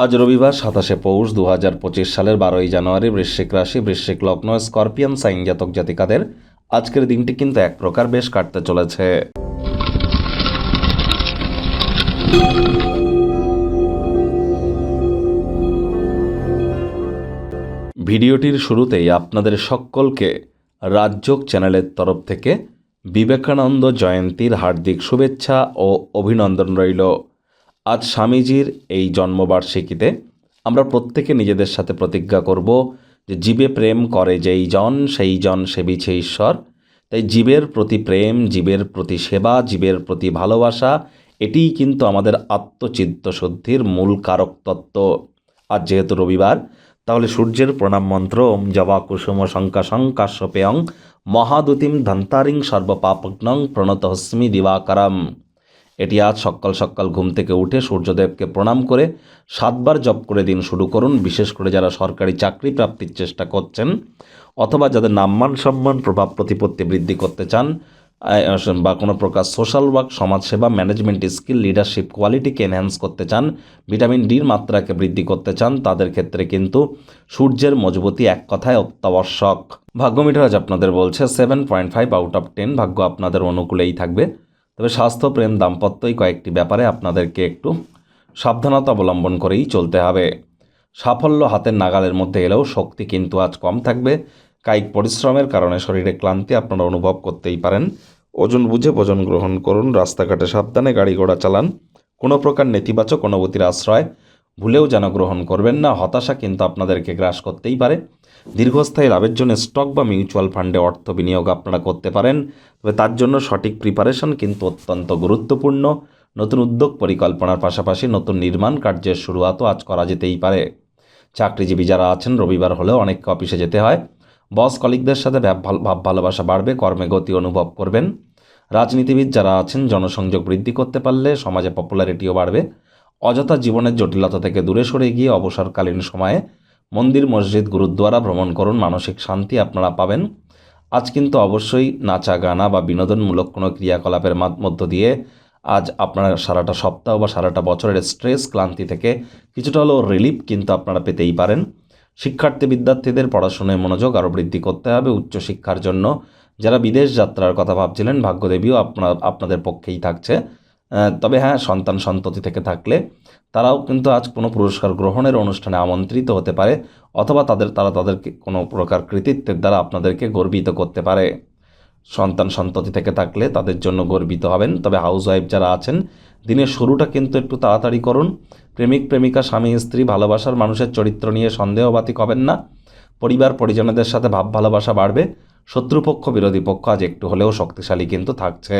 আজ রবিবার 27শে পৌষ 2025 সালের 12ই জানুয়ারি। বৃশ্চিক রাশি, বৃশ্চিক লগ্ন, স্করপিয়ান সাইন জাতক জাতিকাদের আজকের দিনটি কিন্তু এক প্রকার বেশ কাটতে চলেছে। ভিডিওটির শুরুতেই আপনাদের সকলকে রাজযোগ চ্যানেলের তরফ থেকে বিবেকানন্দ জয়ন্তীর হার্দিক শুভেচ্ছা ও অভিনন্দন রইল। আজ স্বামীজির এই জন্মবার্ষিকীতে আমরা প্রত্যেকে নিজেদের সাথে প্রতিজ্ঞা করব যে জীবে প্রেম করে যেই জন সেই জন সেবিছে ঈশ্বর। তাই জীবের প্রতি প্রেম, জীবের প্রতি সেবা, জীবের প্রতি ভালোবাসা এটিই কিন্তু আমাদের আত্মচিত্ত শুদ্ধির মূল কারক তত্ত্ব। আজ যেহেতু রবিবার, তাহলে সূর্যের প্রণাম মন্ত্র ওম জবা কুসুম শঙ্কাশং কাশ্যপেয়ং মহাদুতিম ধন্তারিং সর্বপাপগ্নং প্রণতহস্মি দিবাকরম। এটি আজ সকাল সকাল ঘুম থেকে উঠে সূর্যদেবকে প্রণাম করে 7 বার জপ করে দিন শুরু করুন। বিশেষ করে যারা সরকারি চাকরি প্রাপ্তির চেষ্টা করছেন অথবা যাদের নাম্মান সম্মান প্রভাব প্রতিপত্তি বৃদ্ধি করতে চান বা কোনো প্রকার সোশ্যাল ওয়ার্ক, সমাজসেবা, ম্যানেজমেন্ট স্কিল, লিডারশিপ কোয়ালিটিকে এনহ্যান্স করতে চান, ভিটামিন ডির মাত্রাকে বৃদ্ধি করতে চান, তাদের ক্ষেত্রে কিন্তু সূর্যের মজবুতি এক কথায় অত্যাবশ্যক। ভাগ্য মিটার আজ আপনাদের বলছে 7.5 আউট অফ 10। ভাগ্য আপনাদের অনুকূলেই থাকবে। তবে স্বাস্থ্য, প্রেম, দাম্পত্য এই কয়েকটি ব্যাপারে আপনাদেরকে একটু সাবধানতা অবলম্বন করেই চলতে হবে। সাফল্য হাতের নাগালের মধ্যে এলেও শক্তি কিন্তু আজ কম থাকবে। কায়িক পরিশ্রমের কারণে শরীরে ক্লান্তি আপনারা অনুভব করতেই পারেন। ওজন বুঝে ভোজন গ্রহণ করুন। রাস্তাঘাটে সাবধানে গাড়ি ঘোড়া চালান। কোনো প্রকার নেতিবাচক অনুভূতির আশ্রয় ভুলেও যেন গ্রহণ করবেন না। হতাশা কিন্তু আপনাদেরকে গ্রাস করতেই পারে। দীর্ঘস্থায়ী লাভের জন্য স্টক বা মিউচুয়াল ফান্ডে অর্থ বিনিয়োগ আপনারা করতে পারেন। তবে তার জন্য সঠিক প্রিপারেশন কিন্তু অত্যন্ত গুরুত্বপূর্ণ। নতুন উদ্যোগ পরিকল্পনার পাশাপাশি নতুন নির্মাণ কার্যের শুরুয়াতও আজ করা যেতেই পারে। চাকরিজীবী যারা আছেন, রবিবার হলেও অনেককে অফিসে যেতে হয়। বস কলিগদের সাথে ভাব ভালোবাসা বাড়বে, কর্মে গতি অনুভব করবেন। রাজনীতিবিদ যারা আছেন, জনসংযোগ বৃদ্ধি করতে পারলে সমাজে পপুলারিটিও বাড়বে। অযথা জীবনের জটিলতা থেকে দূরে সরে গিয়ে অবসরকালীন সময়ে মন্দির, মসজিদ, গুরুদ্বারা ভ্রমণ করুন। মানসিক শান্তি আপনারা পাবেন। আজ কিন্তু অবশ্যই নাচা, গানা বা বিনোদনমূলক কোনো ক্রিয়াকলাপের মধ্য দিয়ে আজ আপনারা সারাটা সপ্তাহ বা সারাটা বছরের স্ট্রেস, ক্লান্তি থেকে কিছুটা হলেও রিলিফ কিন্তু আপনারা পেতেই পারেন। শিক্ষার্থী বিদ্যার্থীদের পড়াশোনায় মনোযোগ আরও বৃদ্ধি করতে হবে। উচ্চশিক্ষার জন্য যারা বিদেশ যাত্রার কথা ভাবছিলেন, ভাগ্যদেবীও আপনাদের পক্ষেই থাকছে। তবে হ্যাঁ, সন্তান সন্ততি থেকে থাকলে তারাও কিন্তু আজ কোনো পুরস্কার গ্রহণের অনুষ্ঠানে আমন্ত্রিত হতে পারে, অথবা তারা তাদেরকে কোনো প্রকার কৃতিত্বের দ্বারা আপনাদেরকে গর্বিত করতে পারে। সন্তান সন্ততি থেকে থাকলে তাদের জন্য গর্বিত হবেন। তবে হাউসওয়াইফ যারা আছেন, দিনের শুরুটা কিন্তু একটু তাড়াতাড়ি করুন। প্রেমিক প্রেমিকা, স্বামী স্ত্রী, ভালোবাসার মানুষের চরিত্র নিয়ে সন্দেহবাতিক হবেন না। পরিবার পরিজনদের সাথে ভাব ভালোবাসা বাড়বে। শত্রুপক্ষ, বিরোধী পক্ষ আজ একটু হলেও শক্তিশালী কিন্তু থাকছে।